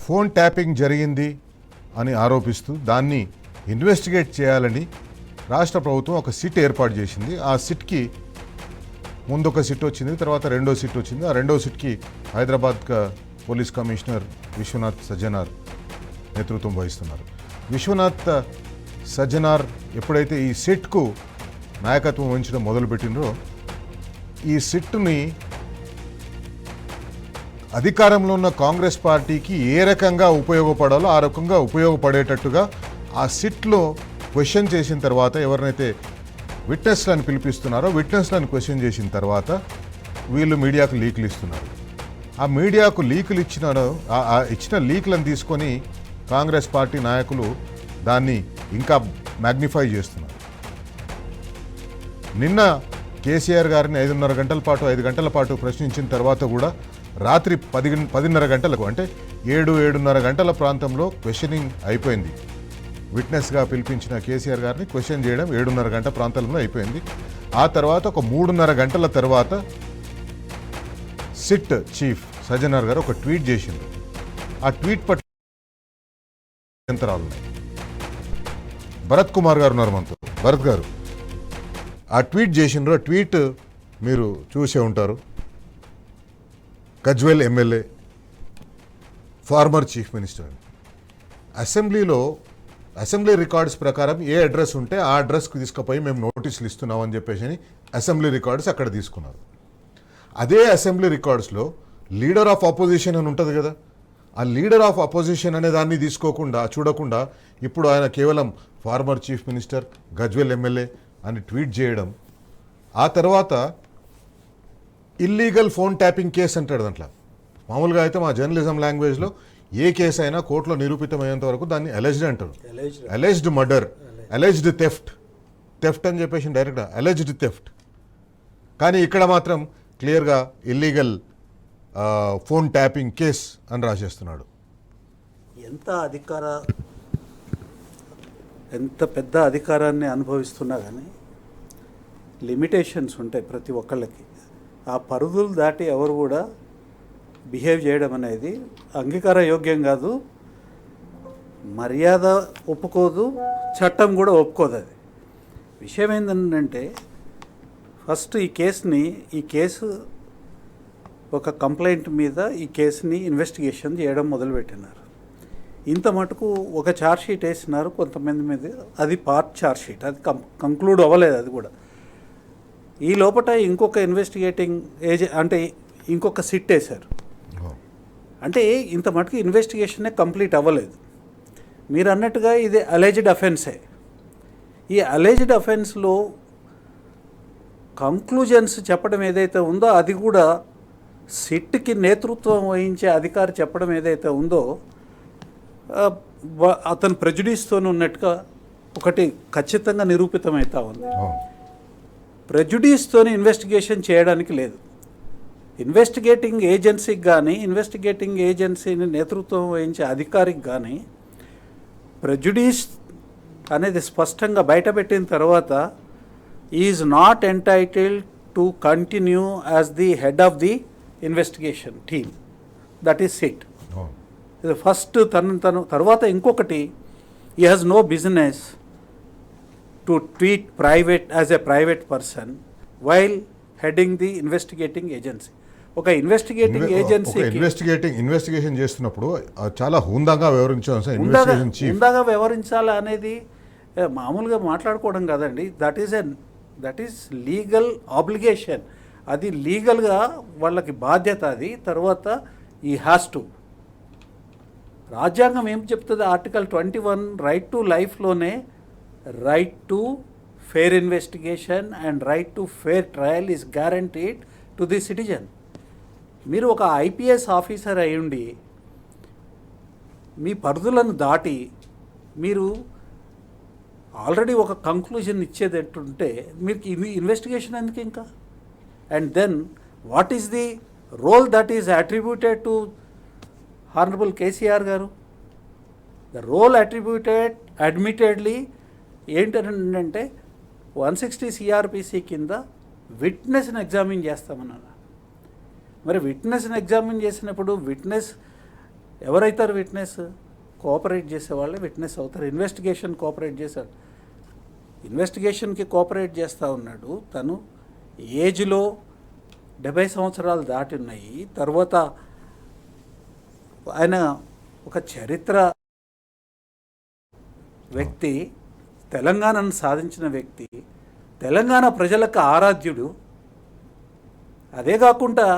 Phone tapping జరిగింది అని ఆరోపిస్తూ దాన్ని ఇన్వెస్టిగేట్ చేయాలని రాష్ట్ర ప్రభుత్వం ఒక సిట్ ఏర్పాటు చేసింది. ఆ సిట్కి ముందు ఒక సిట్ వచ్చింది, తర్వాత రెండో సిట్ వచ్చింది. ఆ రెండో సిట్కి హైదరాబాద్ పోలీస్ కమిషనర్ విశ్వనాథ్ సజ్జనార్ నేతృత్వం వహిస్తున్నారు. విశ్వనాథ్ సజ్జనార్ ఎప్పుడైతే ఈ సిట్కు నాయకత్వం వహించడం మొదలుపెట్టినరో ఈ సిట్ని అధికారంలో ఉన్న కాంగ్రెస్ పార్టీకి ఏ రకంగా ఉపయోగపడాలో ఆ రకంగా ఉపయోగపడేటట్టుగా ఆ సిట్లో క్వశ్చన్ చేసిన తర్వాత ఎవరినైతే విట్నెస్లను పిలిపిస్తున్నారో విట్నెస్లను క్వశ్చన్ చేసిన తర్వాత వీళ్ళు మీడియాకు లీకులు ఇస్తున్నారు. ఆ మీడియాకు లీకులు ఇచ్చిన లీకులను తీసుకొని కాంగ్రెస్ పార్టీ నాయకులు దాన్ని ఇంకా మ్యాగ్నిఫై చేస్తున్నారు. నిన్న కేసీఆర్ గారిని 5 గంటల పాటు ప్రశ్నించిన తర్వాత కూడా రాత్రి 10:30 గంటలకు అంటే 7-7:30 గంటల ప్రాంతంలో క్వశ్చనింగ్ అయిపోయింది. విట్నెస్గా పిలిపించిన కేసీఆర్ గారిని క్వశ్చన్ చేయడం 7:30 గంటల ప్రాంతంలో అయిపోయింది. ఆ తర్వాత ఒక 3:30 గంటల తర్వాత సిట్ చీఫ్ సజ్జనార్ గారు ఒక ట్వీట్ చేసిండు. ఆ ట్వీట్ పట్ల యంత్రాలు ఉన్నాయి. భరత్ కుమార్ గారు ఉన్నారు మనతో. భరత్ గారు ఆ ట్వీట్ చేసిండ్రు. ఆ ట్వీట్ మీరు చూసే ఉంటారు. Gajwel MLA, farmer chief minister. Assembly records ప్రకారం ఏ అడ్రస్ ఉంటే ఆ అడ్రస్కి తీసుకుపోయి మేము నోటీసులు ఇస్తున్నామని చెప్పేసి అసెంబ్లీ రికార్డ్స్ అక్కడ తీసుకున్నారు. అదే అసెంబ్లీ రికార్డ్స్లో లీడర్ ఆఫ్ అపోజిషన్ అని ఉంటుంది కదా, ఆ లీడర్ ఆఫ్ అపోజిషన్ అనే దాన్ని చూడకుండా ఇప్పుడు ఆయన కేవలం farmer chief minister, Gajwel MLA అని ట్వీట్ చేయడం. ఆ తర్వాత ఇల్లీగల్ ఫోన్ ట్యాపింగ్ కేసు అంటాడు. దాంట్లో మామూలుగా అయితే మా జర్నలిజం లాంగ్వేజ్లో ఏ కేసు అయినా కోర్టులో నిరూపితమయ్యేంత వరకు దాన్ని అలెజ్డ్ అంటారు. అలెజ్డ్ మర్డర్, అలెజ్డ్ థెఫ్ట్ అని చెప్పేసి డైరెక్ట్గా అలెజ్డ్ థెఫ్ట్. కానీ ఇక్కడ మాత్రం క్లియర్గా ఇల్లీగల్ ఫోన్ ట్యాపింగ్ కేస్ అని రాసేస్తున్నాడు. ఎంత పెద్ద అధికారాన్ని అనుభవిస్తున్నా కానీ లిమిటేషన్స్ ఉంటాయి ప్రతి ఒక్కళ్ళకి. ఆ పరిధులు దాటి ఎవరు కూడా బిహేవ్ చేయడం అనేది అంగీకార యోగ్యం కాదు. మర్యాద ఒప్పుకోదు, చట్టం కూడా ఒప్పుకోదు. అది విషయం ఏంటంటే ఫస్ట్ ఈ కేసు ఒక కంప్లైంట్ మీద ఈ కేసుని ఇన్వెస్టిగేషన్ చేయడం మొదలుపెట్టినారు. ఇంత మటుకు ఒక ఛార్జ్షీట్ వేసినారు కొంతమంది మీద. అది పార్ట్ ఛార్జ్షీట్, అది కంక్లూడ్ అవ్వలేదు. అది కూడా ఈ లోపల ఇంకొక ఇన్వెస్టిగేటింగ్ అంటే ఇంకొక సిట్ వేశారు. అంటే ఇంత మటుకు ఇన్వెస్టిగేషనే కంప్లీట్ అవ్వలేదు. మీరు అన్నట్టుగా ఇది అలెజ్డ్ అఫెన్సే. ఈ అలెజ్డ్ అఫెన్స్లో కంక్లూజన్స్ చెప్పడం ఏదైతే ఉందో అది కూడా సిట్కి నేతృత్వం వహించే అధికారి చెప్పడం ఏదైతే ఉందో అతను ప్రెజుడిస్తో ఉన్నట్టుగా ఒకటి ఖచ్చితంగా నిరూపితమవుతా ఉంది. ప్రెజుడిస్తో ఇన్వెస్టిగేషన్ చేయడానికి లేదు. ఇన్వెస్టిగేటింగ్ ఏజెన్సీకి కానీ ఇన్వెస్టిగేటింగ్ ఏజెన్సీని నేతృత్వం వహించే అధికారికి కానీ ప్రెజుడిస్ అనేది స్పష్టంగా బయటపెట్టిన తర్వాత is not entitled to continue as the head of the investigation team, that is SIT. ఇది ఫస్ట్ తను తర్వాత ఇంకొకటి, he has no business to treat as a private person while heading the investigating agency. ఒక investigation చేస్తున్నప్పుడు చాలా హుందాగా వ్యవహరించాలా అనేది మామూలుగా మాట్లాడుకోవడం కాదండి. That is legal obligation. అది లీగల్గా వాళ్ళకి బాధ్యత. అది తర్వాత ఈ హ్యాస్ టు. రాజ్యాంగం ఏం చెప్తుంది? ఆర్టికల్ 21 రైట్ టు లైఫ్లోనే right to fair investigation and right to fair trial is guaranteed to the citizen. మీరు ఒక ఐపీఎస్ ఆఫీసర్ అయ్యుండి మీ పరిధులను దాటి మీరు ఆల్రెడీ ఒక కంక్లూజన్ ఇచ్చేటట్టుంటే మీకు ఇన్వెస్టిగేషన్ ఎందుకు ఇంకా? And then what is the role that is attributed to honourable KCR గారు? ద రోల్ అట్రిబ్యూటెడ్ అడ్మిటెడ్లీ ఏంటంటే 160 సిఆర్పిసి కింద విట్నెస్ని ఎగ్జామిన్ చేస్తామన్నారు. మరి విట్నెస్ని ఎగ్జామిన్ చేసినప్పుడు విట్నెస్ ఎవరైతారు విట్నెస్? కోఆపరేట్ చేసేవాళ్ళే విట్నెస్ అవుతారు. ఇన్వెస్టిగేషన్ కోఆపరేట్ చేశాడు, ఇన్వెస్టిగేషన్కి కోఆపరేట్ చేస్తూ ఉన్నాడు. తను ఏజ్లో 70 సంవత్సరాలు దాటి ఉన్నాయి. తర్వాత ఆయన ఒక చరిత్ర వ్యక్తి, తెలంగాణను సాధించిన వ్యక్తి, తెలంగాణ ప్రజలకు ఆరాధ్యుడు. అదే కాకుండా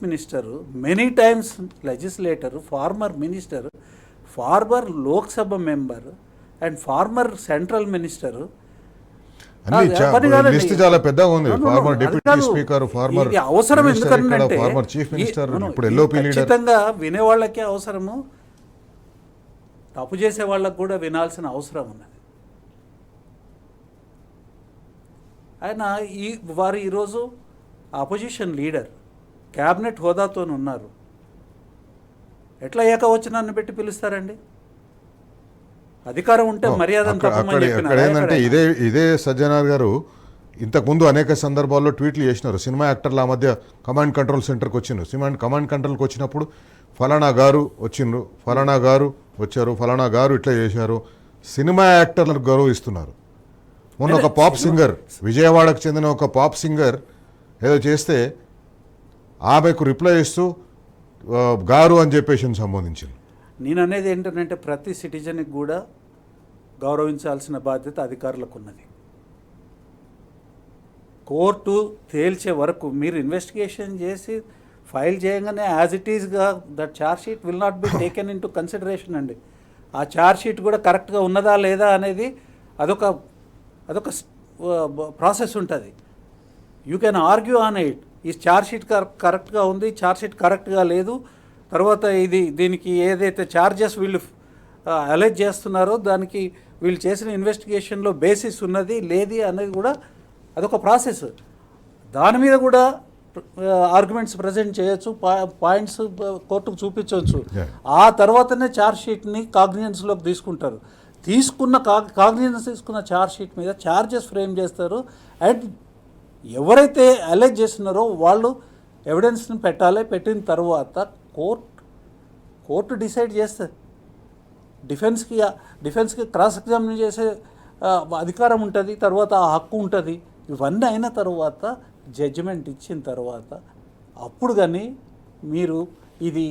minister, many times legislator, former minister, former Lok Sabha member and former central minister. List చాలా పెద్దగా ఉంది. ఫార్మర్ డిప్యూటీ స్పీకర్, ఫార్మర్ అవసరం ఎందుకంటే ఫార్మర్ చీఫ్ మినిస్టర్, ఇప్పుడు ఎల్ఓపి లీడర్. ఖచ్చితంగా వినేవాళ్ళకే అవసరము, తప్పు చేసే వాళ్ళకు కూడా వినాల్సిన అవసరం ఉన్నది. ఆయన వారు ఈరోజు అపోజిషన్ లీడర్, క్యాబినెట్ హోదాతో ఉన్నారు. ఎట్లా ఏకవచనాన్ని పెట్టి పిలుస్తారండి? అధికారం ఉంటే మర్యాద ఏంటంటే ఇదే సజ్జనార్ గారు ఇంతకుముందు అనేక సందర్భాల్లో ట్వీట్లు చేసినారు. సినిమా యాక్టర్ల మధ్య కమాండ్ కంట్రోల్ సెంటర్కి వచ్చిండ్రు. కమాండ్ కంట్రోల్కి వచ్చినప్పుడు ఫలానా గారు వచ్చిండ్రు, ఫలానా గారు వచ్చారు, ఫలానా గారు ఇట్లా చేశారు. సినిమా యాక్టర్లకు గౌరవిస్తున్నారు. మొన్న ఒక పాప్ సింగర్, విజయవాడకు చెందిన ఒక పాప్ సింగర్ ఏదో చేస్తే ఆమెకు రిప్లై ఇస్తూ గారు అని చెప్పేసి సంబోధించింది. నేను అనేది ఏంటంటే ప్రతి సిటిజన్కి కూడా గౌరవించాల్సిన బాధ్యత అధికారులకు ఉన్నది. కోర్టు తేల్చే వరకు మీరు ఇన్వెస్టిగేషన్ చేసి ఫైల్ చేయగానే యాజ్ ఇట్ ఈస్గా that charge sheet will not be taken into consideration అండి. ఆ ఛార్జ్ షీట్ కూడా కరెక్ట్గా ఉన్నదా లేదా అనేది అదొక ప్రాసెస్ ఉంటుంది. You can argue on it. ఈ ఛార్జ్ షీట్ కరెక్ట్గా ఉంది, ఛార్జ్ షీట్ కరెక్ట్గా లేదు, తర్వాత దీనికి ఏదైతే ఛార్జెస్ వీళ్ళు అలెజ్ చేస్తున్నారో దానికి వీళ్ళు చేసిన ఇన్వెస్టిగేషన్లో బేసిస్ ఉన్నది లేది అనేది కూడా అదొక ప్రాసెస్. దాని మీద కూడా ఆర్గ్యుమెంట్స్ ప్రజెంట్ చేయొచ్చు, పాయింట్స్ కోర్టుకు చూపించవచ్చు. ఆ తర్వాతనే ఛార్జ్ షీట్ని కాగ్నిజెన్స్లోకి తీసుకుంటారు. కాగ్నిజెన్స్ తీసుకున్న ఛార్జ్ షీట్ మీద ఛార్జెస్ ఫ్రేమ్ చేస్తారు. అండ్ ఎవరైతే అలెజ్ చేస్తున్నారో వాళ్ళు ఎవిడెన్స్ని పెట్టాలి. పెట్టిన తర్వాత కోర్టు డిసైడ్ చేస్తుంది. డిఫెన్స్కి క్రాస్ ఎగ్జామిన్ చేసే అధికారం ఉంటుంది, తర్వాత ఆ హక్కు ఉంటుంది. ఇవన్నీ అయిన తర్వాత జడ్జిమెంట్ ఇచ్చిన తర్వాత అప్పుడు కానీ మీరు ఇది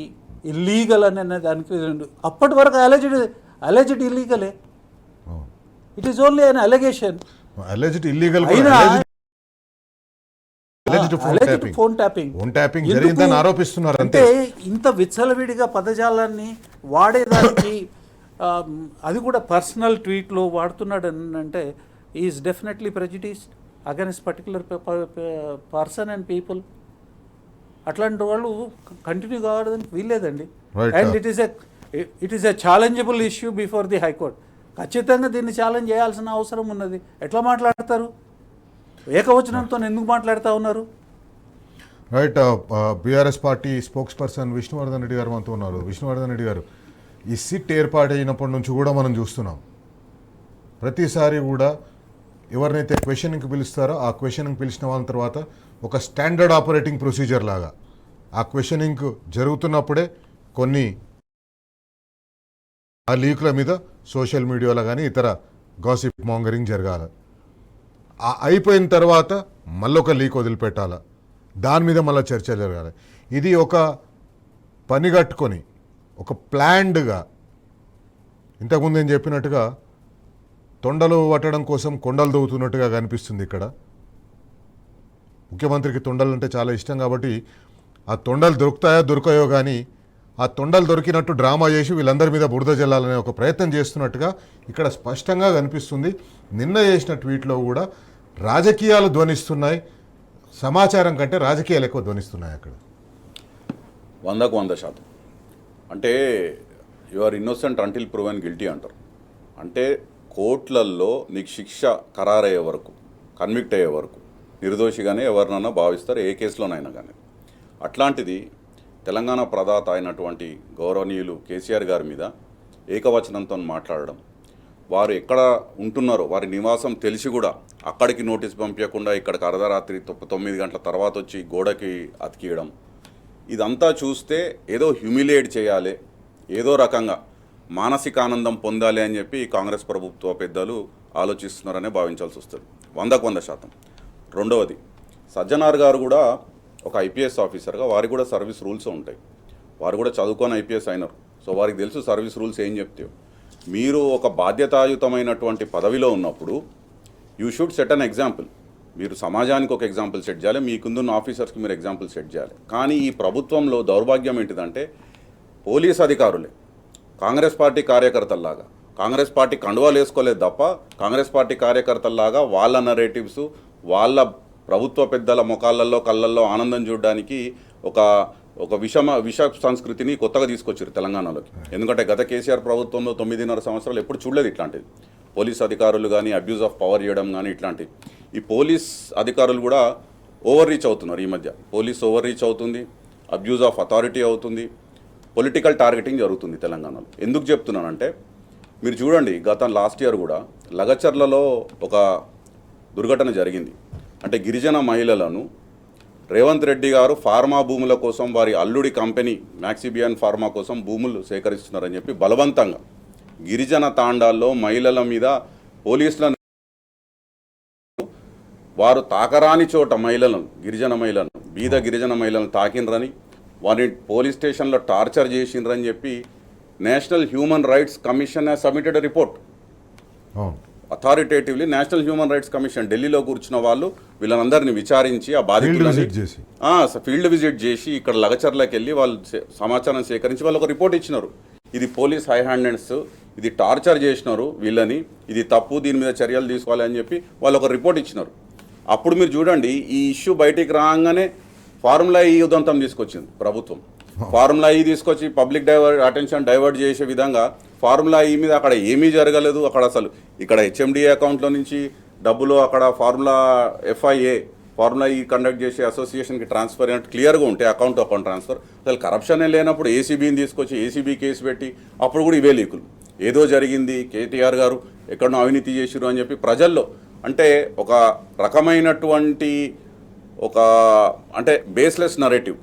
ఇల్లీగల్ అనే దానికి, అప్పటి వరకు అలెజ్డ్ ఇల్లీగలే. It is only an allegation. Phone tapping జరిగిందని ఆరోపిస్తున్నారు. అంటే ఇంత విచ్చలవిడిగా పదజాలాన్ని వాడేదానికి అది కూడా పర్సనల్ ట్వీట్లో వాడుతున్నాడు అంటే is definitely prejudiced against particular person and people. అట్లాంటి వాళ్ళు కంటిన్యూ కావడానికి వీల్లేదండి. And it is a challengeable issue before the high court. ఖచ్చితంగా దీన్ని ఛాలెంజ్ చేయాల్సిన అవసరం ఉన్నది. ఎట్లా మాట్లాడతారు? ఏకవచనంతో ఎందుకు మాట్లాడుతూ ఉన్నారు? Right. BRS party spokes person Vishnuvardhan Reddy గారు మనతో ఉన్నారు. విష్ణువర్ధన్ రెడ్డి గారు, ఈ సిట్ ఏర్పాటైనప్పటి నుంచి కూడా మనం చూస్తున్నాం, ప్రతిసారి కూడా ఎవరినైతే క్వశ్చనింగ్కి పిలుస్తారో ఆ క్వశ్చనింగ్ పిలిచిన వాళ్ళ తర్వాత ఒక స్టాండర్డ్ ఆపరేటింగ్ ప్రొసీజర్ లాగా ఆ క్వశ్చనింగ్ జరుగుతున్నప్పుడే కొన్ని ఆ లీకుల మీద సోషల్ మీడియాలో కానీ ఇతర గాసిప్ మాంగరింగ్ జరగాలి. అయిపోయిన తర్వాత మళ్ళీ ఒక లీక్ వదిలిపెట్టాలి, దాని మీద మళ్ళీ చర్చ జరగాలి. ఇది ఒక పని కట్టుకొని ఒక ప్లాన్డ్గా, ఇంతకుముందు నేను చెప్పినట్టుగా తొండలు పట్టడం కోసం కొండలు దవ్వుతున్నట్టుగా కనిపిస్తుంది. ఇక్కడ ముఖ్యమంత్రికి తొండలు అంటే చాలా ఇష్టం కాబట్టి ఆ తొండలు దొరకాయో కానీ ఆ తొండలు దొరికినట్టు డ్రామా చేసి వీళ్ళందరి మీద బురద జల్లాలనే ఒక ప్రయత్నం చేస్తున్నట్టుగా ఇక్కడ స్పష్టంగా కనిపిస్తుంది. నిన్న చేసిన ట్వీట్లో కూడా రాజకీయాలు ధ్వనిస్తున్నాయి, సమాచారం కంటే రాజకీయాలు ఎక్కువ ధ్వనిస్తున్నాయి. అక్కడ 100% అంటే you are innocent until proven guilty అంటారు. అంటే కోర్టులలో నీకు శిక్ష ఖరారయ్యే వరకు, కన్విక్ట్ అయ్యే వరకు నిర్దోషిగానే ఎవరినైనా భావిస్తారు, ఏ కేసులోనైనా కానీ. అట్లాంటిది తెలంగాణ ప్రదాత అయినటువంటి గౌరవనీయులు కేసీఆర్ గారి మీద ఏకవచనంతో మాట్లాడడం, వారు ఎక్కడ ఉంటున్నారో వారి నివాసం తెలిసి కూడా అక్కడికి నోటీస్ పంపించకుండా ఇక్కడికి అర్ధరాత్రి 9 గంటల తర్వాత వచ్చి గోడకి అతికియడం, ఇదంతా చూస్తే ఏదో హ్యూమిలియేట్ చేయాలి, ఏదో రకంగా మానసిక ఆనందం పొందాలి అని చెప్పి కాంగ్రెస్ ప్రభుత్వ పెద్దలు ఆలోచిస్తున్నారనే భావించాల్సి వస్తుంది 100%. రెండవది, సజ్జనార్ గారు కూడా ఒక ఐపీఎస్ ఆఫీసర్గా వారికి కూడా సర్వీస్ రూల్స్ ఉంటాయి. వారు కూడా చదువుకొని ఐపీఎస్ అయినారు. సో వారికి తెలుసు సర్వీస్ రూల్స్ ఏం చెప్తాయో. మీరు ఒక బాధ్యతాయుతమైనటువంటి పదవిలో ఉన్నప్పుడు you should set an example. మీరు సమాజానికి ఒక ఎగ్జాంపుల్ సెట్ చేయాలి, మీకుందున్న ఆఫీసర్స్కి మీరు ఎగ్జాంపుల్ సెట్ చేయాలి. కానీ ఈ ప్రభుత్వంలో దౌర్భాగ్యం ఏంటిదంటే పోలీస్ అధికారులే కాంగ్రెస్ పార్టీ కార్యకర్తల్లాగా, కాంగ్రెస్ పార్టీ కండువాలు వేసుకోలేదు తప్ప కాంగ్రెస్ పార్టీ కార్యకర్తల్లాగా వాళ్ళ నరేటివ్స్, వాళ్ళ ప్రభుత్వ పెద్దల ముఖాలలో కళ్ళల్లో ఆనందం చూడడానికి ఒక విష సంస్కృతిని కొత్తగా తీసుకొచ్చారు తెలంగాణలోకి. ఎందుకంటే గత కేసీఆర్ ప్రభుత్వంలో 9.5 సంవత్సరాలు ఎప్పుడు చూడలేదు ఇట్లాంటిది. పోలీస్ అధికారులు కానీ అబ్యూజ్ ఆఫ్ పవర్ చేయడం కానీ ఇట్లాంటివి. ఈ పోలీస్ అధికారులు కూడా ఓవర్ రీచ్ అవుతున్నారు ఈ మధ్య. పోలీస్ ఓవర్ రీచ్ అవుతుంది, అబ్యూజ్ ఆఫ్ అథారిటీ అవుతుంది, పొలిటికల్ టార్గెటింగ్ జరుగుతుంది తెలంగాణలో. ఎందుకు చెప్తున్నానంటే మీరు చూడండి, గత లాస్ట్ ఇయర్ కూడా లగచర్లలో ఒక దుర్ఘటన జరిగింది. అంటే గిరిజన మహిళలను రేవంత్ రెడ్డి గారు ఫార్మా భూముల కోసం వారి అల్లుడి కంపెనీ మ్యాక్సిబియన్ ఫార్మా కోసం భూములు సేకరిస్తున్నారని చెప్పి బలవంతంగా గిరిజన తాండాల్లో మహిళల మీద పోలీసులను, వారు తాకరాని చోట గిరిజన మహిళలను బీద గిరిజన మహిళలను తాకినరని, వారిని పోలీస్ స్టేషన్లో టార్చర్ చేసిండ్రని చెప్పి national human rights commission has submitted report. Authoritatively national human rights commission ఢిల్లీలో కూర్చున్న వాళ్ళు వీళ్ళందరినీ విచారించి ఆ బాధితులని ఫీల్డ్ విజిట్ చేసి ఇక్కడ లగచర్లకు వెళ్ళి వాళ్ళు సమాచారం సేకరించి వాళ్ళు ఒక రిపోర్ట్ ఇచ్చినారు. ఇది పోలీస్ హై హ్యాండెడ్స్, ఇది టార్చర్ చేసినారు వీళ్ళని, ఇది తప్పు, దీని మీద చర్యలు తీసుకోవాలి అని చెప్పి వాళ్ళు ఒక రిపోర్ట్ ఇచ్చినారు. అప్పుడు మీరు చూడండి, ఈ ఇష్యూ బయటికి రాగానే ఫార్ములా ఈ ఉదంతం తీసుకొచ్చింది ప్రభుత్వం. ఫార్ములా ఈ తీసుకొచ్చి పబ్లిక్ అటెన్షన్ డైవర్ట్ చేసే విధంగా ఫార్ములా ఈ మీద అక్కడ ఏమీ జరగలేదు. అక్కడ అసలు ఇక్కడ హెచ్ఎండిఏ అకౌంట్లో నుంచి డబ్బులు అక్కడ ఫార్ములా ఎఫ్ఐఏ ఫార్ములా ఈ కండక్ట్ చేసే అసోసియేషన్కి ట్రాన్స్ఫర్ అయినట్టు క్లియర్గా ఉంటే అకౌంట్ ట్రాన్స్ఫర్. అసలు కరప్షనే లేనప్పుడు ఏసీబీని తీసుకొచ్చి ఏసీబీ కేసు పెట్టి అప్పుడు కూడా ఇవే లీకులు. ఏదో జరిగింది, కేటీఆర్ గారు ఎక్కడనో అవినీతి చేసిరు అని చెప్పి ప్రజల్లో అంటే ఒక రకమైనటువంటి అంటే బేస్లెస్ నరేటివ్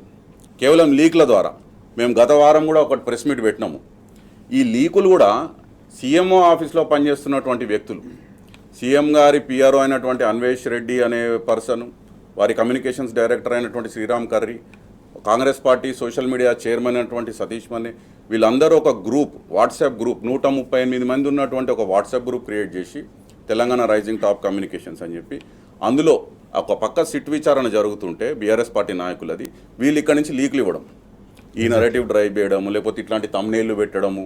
కేవలం లీక్ల ద్వారా. మేము గత వారం కూడా ఒక ప్రెస్ మీట్ పెట్టినాము. ఈ లీకులు కూడా సీఎంఓ ఆఫీస్లో పనిచేస్తున్నటువంటి వ్యక్తులు, సీఎం గారి పిఆర్ఓ అయినటువంటి అన్వేష్ రెడ్డి అనే పర్సన్, వారి కమ్యూనికేషన్స్ డైరెక్టర్ అయినటువంటి Sriram Karri, Congress party social media chairman అయినటువంటి సతీష్ మన్నే, వీళ్ళందరూ ఒక గ్రూప్, వాట్సాప్ గ్రూప్ 138 మంది ఉన్నటువంటి ఒక వాట్సాప్ గ్రూప్ క్రియేట్ చేసి తెలంగాణ రైజింగ్ టాప్ కమ్యూనికేషన్స్ అని చెప్పి అందులో ఒక పక్క సిట్ విచారణ జరుగుతుంటే బీఆర్ఎస్ పార్టీ నాయకులది, వీళ్ళు ఇక్కడి నుంచి లీకులు ఇవ్వడం, ఈ నరేటివ్ డ్రైవ్ చేయడము, లేకపోతే ఇట్లాంటి తమ్నేళ్లు పెట్టడము,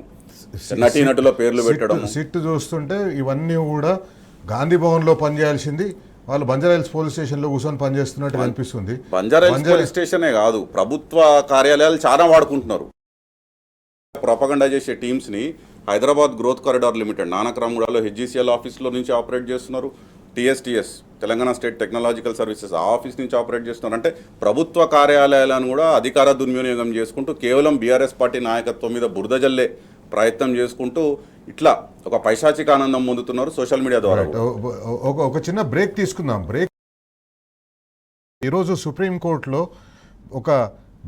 నటీనటుల పేర్లు పెట్టడము. సిట్ చూస్తుంటే ఇవన్నీ కూడా గాంధీ భవన్లో పనిచేయాల్సింది వాళ్ళు బంజారాహిల్స్ పోలీస్ స్టేషన్లో కూర్చొని పనిచేస్తున్నట్టు అనిపిస్తుంది. బంజారాహిల్స్ పోలీస్ స్టేషనే కాదు, ప్రభుత్వ కార్యాలయాలు చాలా వాడుకుంటున్నారు. ప్రొపగండా చేసే టీమ్స్ని హైదరాబాద్ గ్రోత్ కారిడార్ లిమిటెడ్ నానక్రామ్గూడలో హెచ్జిసిఎల్ ఆఫీస్లో నుంచి ఆపరేట్ చేస్తున్నారు. TSTS Telangana state technological services ఆ ఆఫీస్ నుంచి ఆపరేట్ చేస్తున్నారు. అంటే ప్రభుత్వ కార్యాలయాలను కూడా అధికార దుర్వినియోగం చేసుకుంటూ కేవలం బీఆర్ఎస్ పార్టీ నాయకత్వం మీద బురద జల్లే ప్రయత్నం చేసుకుంటూ ఇట్లా ఒక పైశాచిక ఆనందం పొందుతున్నారు సోషల్ మీడియా ద్వారా. ఒక చిన్న బ్రేక్ తీసుకుందాం. ఈరోజు సుప్రీంకోర్టులో ఒక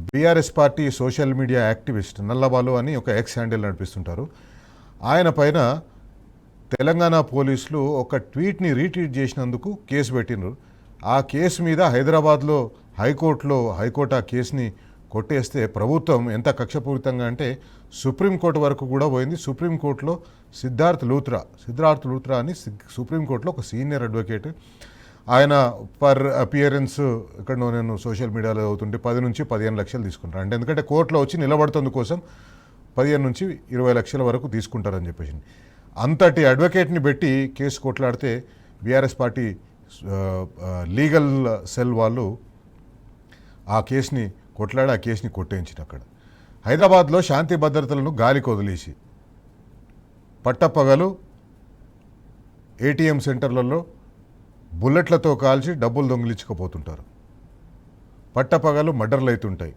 BRS party social media activist Nallabalu అని ఒక ఎక్స్ హ్యాండిల్ నడిపిస్తుంటారు. ఆయన పైన తెలంగాణ పోలీసులు ఒక ట్వీట్ని రీట్వీట్ చేసినందుకు కేసు పెట్టినారు. ఆ కేసు మీద హైదరాబాద్లో హైకోర్టు ఆ కేసుని కొట్టేస్తే ప్రభుత్వం ఎంత కక్షపూరితంగా అంటే సుప్రీంకోర్టు వరకు కూడా పోయింది. సుప్రీంకోర్టులో సిద్ధార్థ్ లూత్రా అని సుప్రీంకోర్టులో ఒక సీనియర్ అడ్వకేట్, ఆయన పర్ అపియరెన్స్ ఎక్కడో నేను సోషల్ మీడియాలో అవుతుంటే 10 నుంచి 15 లక్షలు తీసుకుంటారు. అంటే ఎందుకంటే కోర్టులో వచ్చి నిలబడుతుంది కోసం 15 నుంచి 20 లక్షల వరకు తీసుకుంటారని చెప్పేసి అంతటి అడ్వకేట్ని పెట్టి కేసు కొట్లాడితే బీఆర్ఎస్ పార్టీ లీగల్ సెల్ వాళ్ళు ఆ కేసుని కొట్లాడి ఆ కేసుని కొట్టేయించిన అక్కడ హైదరాబాద్లో శాంతి భద్రతలను గాలికి వదిలేసి పట్టపగలు ఏటీఎం సెంటర్లలో బుల్లెట్లతో కాల్చి డబ్బులు దొంగిలించుకుపోతుంటారు. పట్టపగలు మర్డర్లు అవుతుంటాయి,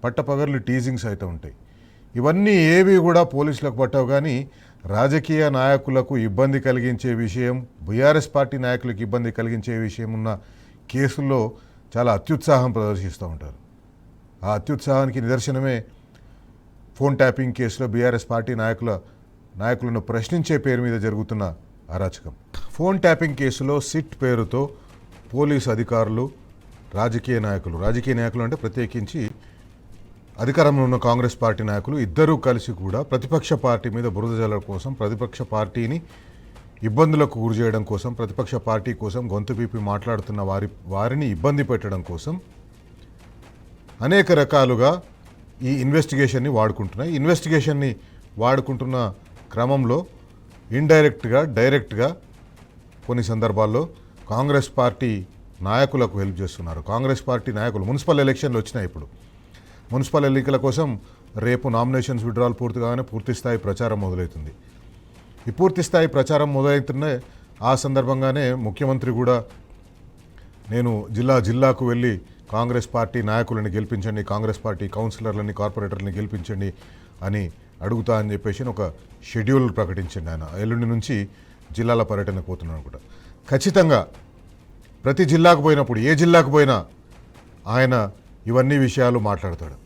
పట్టపగలు టీజింగ్స్ అవుతూ ఉంటాయి. ఇవన్నీ ఏవి కూడా పోలీసులకు పట్టవు. కానీ రాజకీయ నాయకులకు ఇబ్బంది కలిగించే విషయం, బీఆర్ఎస్ పార్టీ నాయకులకు ఇబ్బంది కలిగించే విషయం ఉన్న కేసుల్లో చాలా అత్యుత్సాహం ప్రదర్శిస్తూ ఉంటారు. ఆ అత్యుత్సాహానికి నిదర్శనమే ఫోన్ ట్యాపింగ్ కేసులో బీఆర్ఎస్ పార్టీ నాయకులను ప్రశ్నించే పేరు మీద జరుగుతున్న అరాచకం. ఫోన్ ట్యాపింగ్ కేసులో సిట్ పేరుతో పోలీసు అధికారులు, రాజకీయ నాయకులు అంటే ప్రత్యేకించి అధికారంలో ఉన్న కాంగ్రెస్ పార్టీ నాయకులు ఇద్దరూ కలిసి కూడా ప్రతిపక్ష పార్టీ మీద బురద జల్లడం కోసం, ప్రతిపక్ష పార్టీని ఇబ్బందులకు గురి చేయడం కోసం, ప్రతిపక్ష పార్టీ కోసం గొంతు పీపి మాట్లాడుతున్న వారిని ఇబ్బంది పెట్టడం కోసం అనేక రకాలుగా ఈ ఇన్వెస్టిగేషన్ని వాడుకుంటున్నాయి. ఇన్వెస్టిగేషన్ని వాడుకుంటున్న క్రమంలో ఇండైరెక్ట్గా, డైరెక్ట్గా కొన్ని సందర్భాల్లో కాంగ్రెస్ పార్టీ నాయకులకు హెల్ప్ చేస్తున్నారు. కాంగ్రెస్ పార్టీ నాయకులు మున్సిపల్ ఎలక్షన్లు వచ్చినాయి. ఇప్పుడు మున్సిపల్ ఎన్నికల కోసం రేపు నామినేషన్స్ విడ్రాల్ పూర్తిగానే పూర్తిస్థాయి ప్రచారం మొదలవుతుంది. ఈ పూర్తిస్థాయి ప్రచారం మొదలవుతున్నే ఆ సందర్భంగానే ముఖ్యమంత్రి కూడా నేను జిల్లాకు వెళ్ళి కాంగ్రెస్ పార్టీ నాయకులను గెలిపించండి, కాంగ్రెస్ పార్టీ కౌన్సిలర్లని, కార్పొరేటర్లని గెలిపించండి అని అడుగుతా అని చెప్పేసి ఒక షెడ్యూల్ ప్రకటించండి. ఆయన ఎల్లుండి నుంచి జిల్లాల పర్యటనకు పోతున్నాను కూడా. ఖచ్చితంగా ప్రతి జిల్లాకు పోయినప్పుడు, ఏ జిల్లాకు పోయినా ఆయన ఇవన్నీ విషయాలు మాట్లాడతాడు.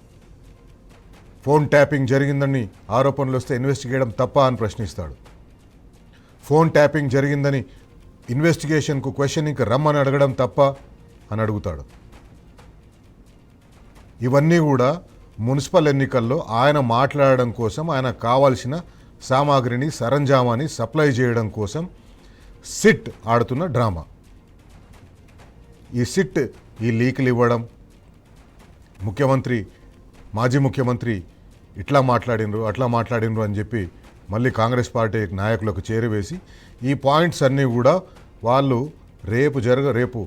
ఫోన్ ట్యాపింగ్ జరిగిందని ఆరోపణలు వస్తే ఇన్వెస్టిగేట్ చేయడం తప్ప అని ప్రశ్నిస్తాడు. ఫోన్ ట్యాపింగ్ జరిగిందని ఇన్వెస్టిగేషన్కు క్వశ్చనింగ్కి రమ్మని అడగడం తప్ప అని అడుగుతాడు. ఇవన్నీ కూడా మున్సిపల్ ఎన్నికల్లో ఆయన మాట్లాడడం కోసం, ఆయన కావాల్సిన సామాగ్రిని, సరంజామాని సప్లై చేయడం కోసం సిట్ ఆడుతున్న డ్రామా. ఈ సిట్ ఈ లీకులు ఇవ్వడం, మాజీ ముఖ్యమంత్రి ఇట్లా మాట్లాడినరు, అట్లా మాట్లాడినరు అని చెప్పి మళ్ళీ కాంగ్రెస్ పార్టీ నాయకులకు చేరవేసి ఈ పాయింట్స్ అన్నీ కూడా వాళ్ళు రేపు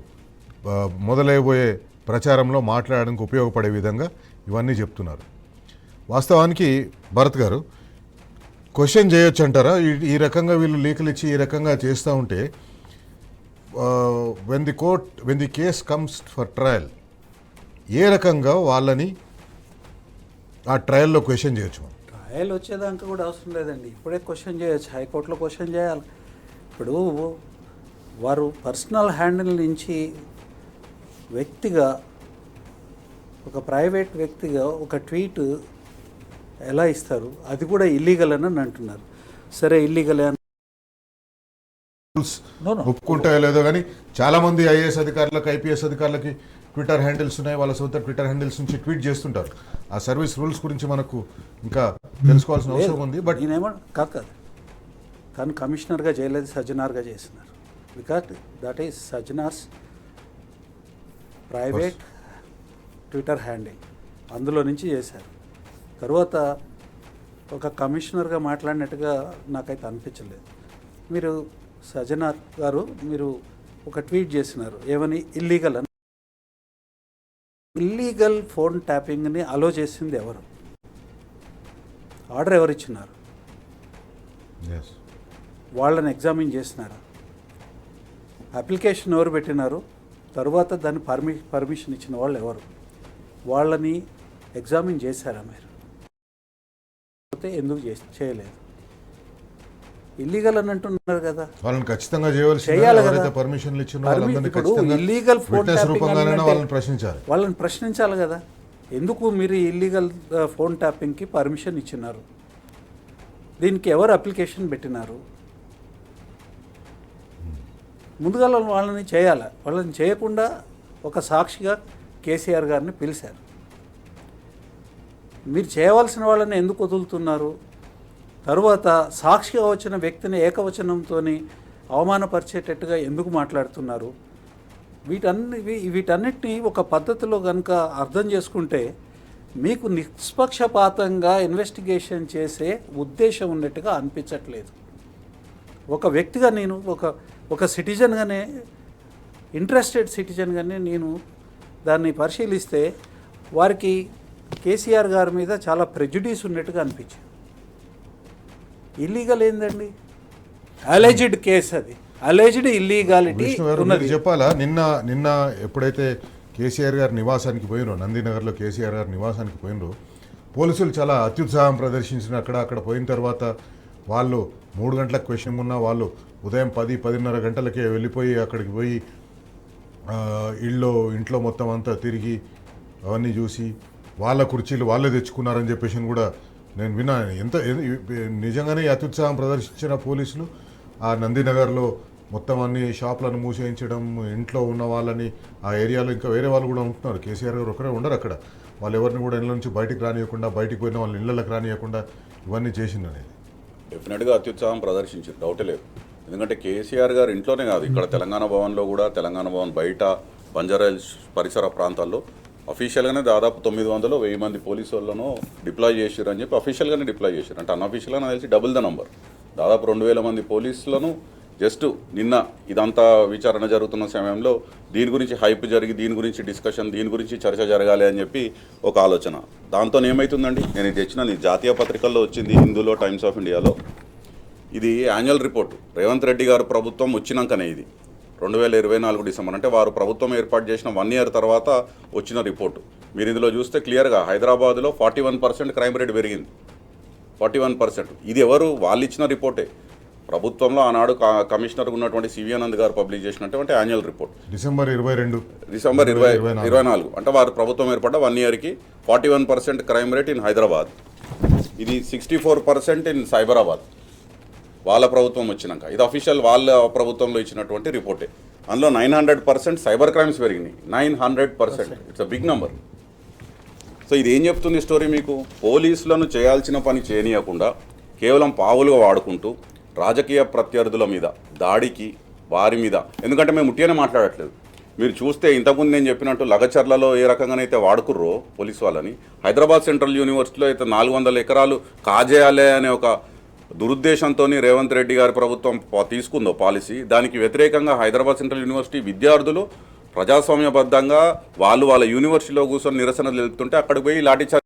మొదలైపోయే ప్రచారంలో మాట్లాడడానికి ఉపయోగపడే విధంగా ఇవన్నీ చెప్తున్నారు. వాస్తవానికి భరత్ గారు క్వశ్చన్ చేయొచ్చు అంటారా? ఈ రకంగా వీళ్ళు లీకులు ఇచ్చి ఈ రకంగా చేస్తూ ఉంటే when the case comes for trial ఏ రకంగా వాళ్ళని ఆ ట్రయల్లో క్వశ్చన్ చేయొచ్చు? ట్రయల్ వచ్చేదాకా కూడా అవసరం లేదండి, ఇప్పుడే క్వశ్చన్ చేయొచ్చు, హైకోర్టులో క్వశ్చన్ చేయాలి. ఇప్పుడు వారు పర్సనల్ హ్యాండిల్ నుంచి వ్యక్తిగా, ఒక ప్రైవేట్ వ్యక్తిగా ఒక ట్వీట్ ఎలా ఇస్తారు? అది కూడా ఇల్లీగల్ అని అంటున్నారు. సరే, ఇల్లీగల్ అని ఒప్పుకుంటాయో లేదో కానీ చాలామంది ఐఏఎస్ అధికారులకు, ఐపీఎస్ అధికారులకి ట్విట్టర్ హ్యాండిల్స్ ఉన్నాయి. వాళ్ళ సొంత ట్విట్టర్ హ్యాండిల్స్ నుంచి ట్వీట్ చేస్తుంటారు. ఆ సర్వీస్ రూల్స్ గురించి మనకు ఇంకా తెలుసుకోవాల్సిన అవసరం ఉంది. బట్ నేనేమో కాదు, కానీ కమిషనర్గా చేయలేదు, సజ్జనార్గా చేస్తున్నారు. Because that is Sajjanar's private Twitter handle, అందులో నుంచి చేశారు. తర్వాత ఒక కమిషనర్గా మాట్లాడినట్టుగా నాకైతే అనిపించలేదు. మీరు సజ్జనార్ గారు మీరు ఒక ట్వీట్ చేసినారు, ఏమని? ఇల్లీగల్ ఫోన్ ట్యాపింగ్ని అలో చేసింది ఎవరు? ఆర్డర్ ఎవరు ఇచ్చినారు? వాళ్ళని ఎగ్జామిన్ చేసినారా? అప్లికేషన్ ఎవరు పెట్టినారు? తర్వాత దాన్ని పర్మిషన్ ఇచ్చిన వాళ్ళు ఎవరు? వాళ్ళని ఎగ్జామిన్ చేశారా మీరు? ఎందుకు చేయలేదు? ఇల్లీగల్ అని అంటున్నారు కదా, వాళ్ళని ఖచ్చితంగా చేయాలి కదా. పర్మిషన్లు ఇప్పుడు ఇల్లీగల్ ఫోన్ వాళ్ళని ప్రశ్నించాలి కదా. ఎందుకు మీరు ఇల్లీగల్ ఫోన్ ట్యాపింగ్కి పర్మిషన్ ఇచ్చినారు? దీనికి ఎవరు అప్లికేషన్ పెట్టినారు? ముందుగా వాళ్ళని చేయాలి. వాళ్ళని చేయకుండా ఒక సాక్షిగా కేసీఆర్ గారిని పిలిచారు. మీరు చేయవలసిన వాళ్ళని ఎందుకు వదులుతున్నారు? తరువాత సాక్షిగా వచ్చిన వ్యక్తిని ఏకవచనంతో అవమానపరిచేటట్టుగా ఎందుకు మాట్లాడుతున్నారు? వీటన్నిటినీ ఒక పద్ధతిలో కనుక అర్థం చేసుకుంటే మీకు నిష్పక్షపాతంగా ఇన్వెస్టిగేషన్ చేసే ఉద్దేశం ఉన్నట్టుగా అనిపించట్లేదు. ఒక వ్యక్తిగా నేను ఒక సిటిజన్గానే, ఇంట్రెస్టెడ్ సిటిజన్గానే నేను దాన్ని పరిశీలిస్తే వారికి కేసీఆర్ గారి మీద చాలా ప్రెజుడీస్ ఉన్నట్టుగా అనిపించింది. ఇల్లీగల్ ఏందండి? అలెజ్డ్ కేసు, అది అలెజ్డ్ ఇల్లీగాలిటీ ఉన్నది. చెప్పాలా, నిన్న ఎప్పుడైతే కేసీఆర్ గారి నివాసానికి పోయినో, నందినగర్లో కేసీఆర్ గారి నివాసానికి పోయినరో, పోలీసులు చాలా అత్యుత్సాహం ప్రదర్శించిన అక్కడ పోయిన తర్వాత వాళ్ళు 3 గంటలకు క్వశ్చన్ ఉన్నా వాళ్ళు ఉదయం 10-10:30 గంటలకే వెళ్ళిపోయి అక్కడికి పోయి ఇంట్లో మొత్తం అంతా తిరిగి అవన్నీ చూసి వాళ్ళ కుర్చీలు వాళ్ళే తెచ్చుకున్నారని చెప్పేసి కూడా నేను విన్నా. నిజంగానే అత్యుత్సాహం ప్రదర్శించిన పోలీసులు ఆ నందినగర్లో మొత్తం అన్ని షాపులను మూసేయించడం, ఇంట్లో ఉన్న వాళ్ళని ఆ ఏరియాలో ఇంకా వేరే వాళ్ళు కూడా ఉంటున్నారు. కేసీఆర్ గారు ఒకరే ఉండరు అక్కడ. వాళ్ళు ఎవరిని కూడా ఇళ్ళ నుంచి బయటికి రానియకుండా, బయటికి పోయిన వాళ్ళని ఇళ్ళకి రానియకుండా ఇవన్నీ చేసింది అనేది డెఫినెట్గా అత్యుత్సాహం ప్రదర్శించారు, డౌటే లేదు. ఎందుకంటే కేసీఆర్ గారు ఇంట్లోనే కాదు, ఇక్కడ తెలంగాణ భవన్లో కూడా, తెలంగాణ భవన్ బయట, బంజారాహిల్స్ పరిసర ప్రాంతాల్లో అఫీషియల్గానే దాదాపు 900-1000 మంది పోలీసు వాళ్ళను డిప్లాయ్ చేశారు అని చెప్పి అఫీషియల్గానే డిప్లాయ్ చేశారు. అంటే అన్అఫీషియల్గా నాకు తెలిసి డబుల్ ద నంబర్, దాదాపు 2000 మంది పోలీసులను జస్ట్ నిన్న ఇదంతా విచారణ జరుగుతున్న సమయంలో దీని గురించి హైప్ జరిగి, దీని గురించి డిస్కషన్, దీని గురించి చర్చ జరగాలి అని చెప్పి ఒక ఆలోచన. దాంతో ఏమవుతుందండి, నేను ఇది తెచ్చిన జాతీయ పత్రికల్లో వచ్చింది, హిందూలో, టైమ్స్ ఆఫ్ ఇండియాలో. ఇది యాన్యువల్ రిపోర్ట్ రేవంత్ రెడ్డి గారు ప్రభుత్వం వచ్చినాకనే, ఇది 2024 డిసెంబర్, అంటే వారు ప్రభుత్వం ఏర్పాటు చేసిన 1 year తర్వాత వచ్చిన రిపోర్టు. మీరు ఇందులో చూస్తే క్లియర్గా హైదరాబాద్లో 41% క్రైమ్ రేట్ పెరిగింది, 41%. ఇది ఎవరు వాళ్ళు ఇచ్చిన రిపోర్టే. ప్రభుత్వంలో ఆనాడు కమిషనర్ ఉన్నటువంటి సివి ఆనంద్ గారు పబ్లిష్ చేసినటువంటి యాన్యువల్ రిపోర్ట్ డిసెంబర్ 2024, అంటే వారు ప్రభుత్వం ఏర్పడ్డ 1 yearకి 41% క్రైమ్ రేట్ ఇన్ హైదరాబాద్. ఇది 64% ఇన్ సైబరాబాద్ వాళ్ళ ప్రభుత్వం వచ్చినాక. ఇది అఫీషియల్ వాళ్ళ ప్రభుత్వంలో ఇచ్చినటువంటి రిపోర్టే. అందులో 900% సైబర్ క్రైమ్స్ పెరిగినాయి, 900%. It's a big number. So ఇది ఏం చెప్తుంది స్టోరీ మీకు? పోలీసులను చేయాల్సిన పని చేయనీయకుండా కేవలం పావులుగా వాడుకుంటూ రాజకీయ ప్రత్యర్థుల మీద దాడికి, వారి మీద, ఎందుకంటే మేము ఉట్టిగానే మాట్లాడట్లేదు. మీరు చూస్తే ఇంతకుముందు నేను చెప్పినట్టు లగచర్లలో ఏ రకంగానైతే వాడుకుర్రో పోలీసు వాళ్ళని, హైదరాబాద్ సెంట్రల్ యూనివర్సిటీలో అయితే 400 ఎకరాలు కాజేయాలి అనే ఒక దురుద్దేశంతో రేవంత్ రెడ్డి గారి ప్రభుత్వం తీసుకుందో పాలసీ, దానికి వ్యతిరేకంగా హైదరాబాద్ సెంట్రల్ యూనివర్సిటీ విద్యార్థులు ప్రజాస్వామ్యబద్ధంగా వాళ్ళ యూనివర్సిటీలో కూర్చొని నిరసన తెలుపుతుంటే అక్కడికి పోయి లాఠీచార్జ్.